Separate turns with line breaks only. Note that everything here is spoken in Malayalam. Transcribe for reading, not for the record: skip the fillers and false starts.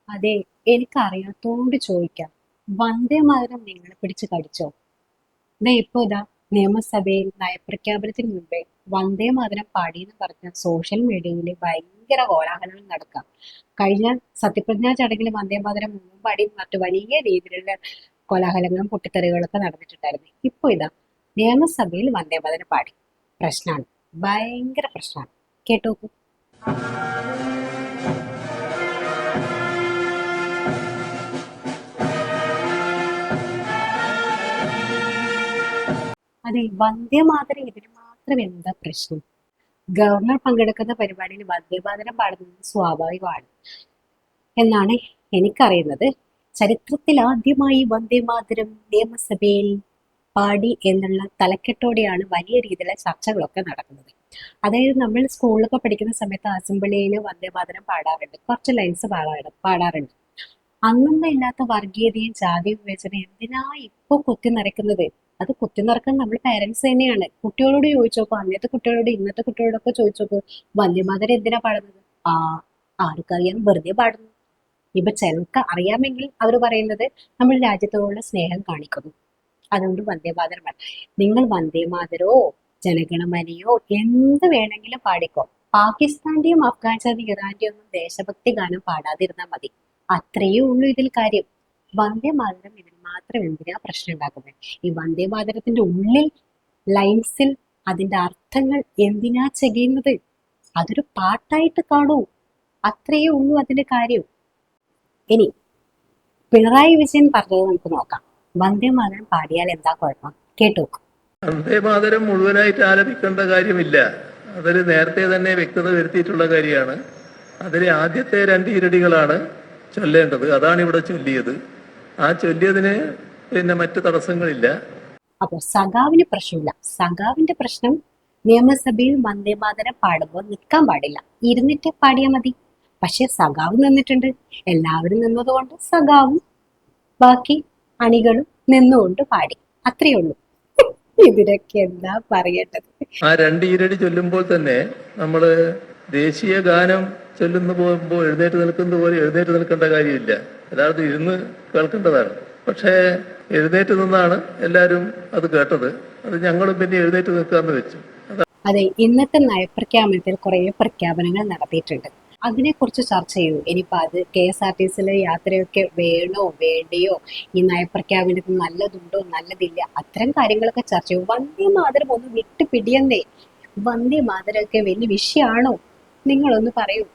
അതെ, എനിക്കറിയാത്തോണ്ട് ചോദിക്കാം. വന്ദേ മാതരം നിങ്ങൾ പിടിച്ച് കടിച്ചോ? ഇതാ നിയമസഭയിൽ നയപ്രഖ്യാപനത്തിന് മുമ്പേ വന്ദേ മാതരം പാടിയെന്ന് പറഞ്ഞ സോഷ്യൽ മീഡിയയിൽ ഭയങ്കര കോലാഹലങ്ങൾ നടക്കാം. കഴിഞ്ഞ സത്യപ്രതിജ്ഞാ ചടങ്ങിൽ വന്ദേ മാതരം മുഴുവൻ പാടി മറ്റു വലിയ രീതിയിലുള്ള കോലാഹലങ്ങളും പൊട്ടിത്തെറികളൊക്കെ നടന്നിട്ടുണ്ടായിരുന്നു. ഇതാ നിയമസഭയിൽ വന്ദേ മാതരം പാടി. പ്രശ്നമാണ്, ഭയങ്കര പ്രശ്നമാണ്. കേട്ടോക്കൂ. അതെ, വന്ദേ മാതരം ഇതിന് മാത്രം എന്താ പ്രശ്നം? ഗവർണർ പങ്കെടുക്കുന്ന പരിപാടിയിൽ വന്ദേമാതരം പാടുന്നത് സ്വാഭാവികമാണ് എന്നാണ് എനിക്കറിയുന്നത്. ചരിത്രത്തിൽ ആദ്യമായി വന്ദേമാതരം നിയമസഭയിൽ പാടി എന്നുള്ള തലക്കെട്ടോടെയാണ് വലിയ രീതിയിലുള്ള ചർച്ചകളൊക്കെ നടക്കുന്നത്. അതായത് നമ്മൾ സ്കൂളിലൊക്കെ പഠിക്കുന്ന സമയത്ത് അസംബ്ലിയിൽ വന്ദേമാതരം പാടാറുണ്ട്, കുറച്ച് ലൈൻസ് പാടാറുണ്ട്. അന്നൊന്നും ഇല്ലാത്ത വർഗീയതയും ജാതി വിവേചനയും എന്തിനാ ഇപ്പൊ കുത്തി നിറയ്ക്കുന്നത്? അത് കുത്തി നിറക്കാൻ നമ്മൾ പേരൻസ് തന്നെയാണ്. കുട്ടികളോട് ചോദിച്ചു നോക്കൂ, അന്നത്തെ കുട്ടികളോട് ഇന്നത്തെ കുട്ടികളോടൊക്കെ ചോദിച്ചു നോക്കൂ, വന്ദേമാതരം എന്തിനാ പാടുന്നത്? ആ, ആർക്കറിയാം, വെറുതെ പാടുന്നു. ഇപ്പൊ ചിലർക്ക് അറിയാമെങ്കിൽ അവർ പറയുന്നത് നമ്മൾ രാജ്യത്തോടുള്ള സ്നേഹം കാണിക്കുന്നു, അതുകൊണ്ട് വന്ദേമാതരം പാടും. നിങ്ങൾ വന്ദേമാതരോ ജനഗണമനയോ എന്ത് വേണമെങ്കിലും പാടിക്കോ. പാകിസ്ഥാന്റെയും അഫ്ഗാനിസ്ഥാന്റെയും ഇറാന്റെയും ഒന്നും ദേശഭക്തി ഗാനം പാടാതിരുന്നാൽ മതി. അത്രയേ ഉള്ളൂ ഇതിൽ കാര്യം. വന്ദേ മാതരം ഇതിന് മാത്രം എന്തിനാ പ്രശ്നം ഉണ്ടാക്കുന്നത്? ഈ വന്ദേ മാതരത്തിന്റെ ഉള്ളിൽ ലൈൻസിൽ അതിന്റെ അർത്ഥങ്ങൾ എന്തിനാ ചെയ്യുന്നത്? അതൊരു പാട്ടായിട്ട് കാണൂ, അത്രയേ ഉള്ളൂ അതിന്റെ കാര്യം. ഇനി പിണറായി വിജയൻ പറഞ്ഞത് നമുക്ക് നോക്കാം. വന്ദേ മാതരം പാടിയാൽ എന്താ കുഴപ്പം? കേട്ടോക്കും.
വന്ദേ മാതരം മുഴുവനായിട്ട് ആലപിക്കേണ്ട കാര്യമില്ല. അതിൽ നേരത്തെ തന്നെ വ്യക്തത വരുത്തിയിട്ടുള്ള കാര്യമാണ്. അതിലെ ആദ്യത്തെ 2 ഈരടികളാണ് ചൊല്ലേണ്ടത്. അതാണ് ഇവിടെ ചൊല്ലിയത്. ആ ചൊല്ലിയതിന് മറ്റു തടസ്സങ്ങളില്ല.
അപ്പൊ സഖാവിന് പ്രശ്നമില്ല. സഖാവിന്റെ പ്രശ്നം നിയമസഭയിൽ വന്ദേ മാതരം പാടുമ്പോൾ നിൽക്കാൻ പാടില്ല, ഇരുന്നിട്ട് പാടിയാൽ മതി. പക്ഷെ സഖാവ് നിന്നിട്ടുണ്ട്. എല്ലാവരും നിന്നതുകൊണ്ട് സഖാവും ബാക്കി അണികളും നിന്നുകൊണ്ട് പാടി, അത്രയേ ഉള്ളൂ. ഇതിനൊക്കെ എന്താ പറയേണ്ടത്?
ആ 2 ഈരടി ചൊല്ലുമ്പോൾ തന്നെ നമ്മള് ദേശീയ ഗാനം ചൊല്ലുന്ന പോകുമ്പോൾ എഴുന്നേറ്റ് നിൽക്കുന്നത് പോലെ എഴുന്നേറ്റ് നിൽക്കേണ്ട കാര്യമില്ല. യഥാർത്ഥം ഇരുന്ന് കേൾക്കേണ്ടതാണ്. പക്ഷേ എഴുന്നേറ്റ് നിന്നാണ് എല്ലാവരും അത് കേട്ടത്. അത് ഞങ്ങളും പിന്നെ എഴുന്നേറ്റ് നിൽക്കാന്ന് വെച്ചു.
അതെ, ഇന്നത്തെ നയപ്രഖ്യാപനത്തിൽ കുറെ പ്രഖ്യാപനങ്ങൾ നടത്തിയിട്ടുണ്ട്. അതിനെക്കുറിച്ച് ചർച്ച ചെയ്യൂ. ഇനിയിപ്പോൾ അത് KSRTCയിലെ യാത്രയൊക്കെ വേണോ വേണ്ടിയോ, ഈ നയപ്രഖ്യാപനത്തിൽ നല്ലതുണ്ടോ നല്ലതില്ല, അത്തരം കാര്യങ്ങളൊക്കെ ചർച്ച ചെയ്യും. വന്ദേ മാതരം ഒന്ന് വിട്ടു പിടിയന്നേ. വന്ദേ മാതരമൊക്കെ വലിയ വിഷയമാണോ? നിങ്ങളൊന്ന് പറയൂ.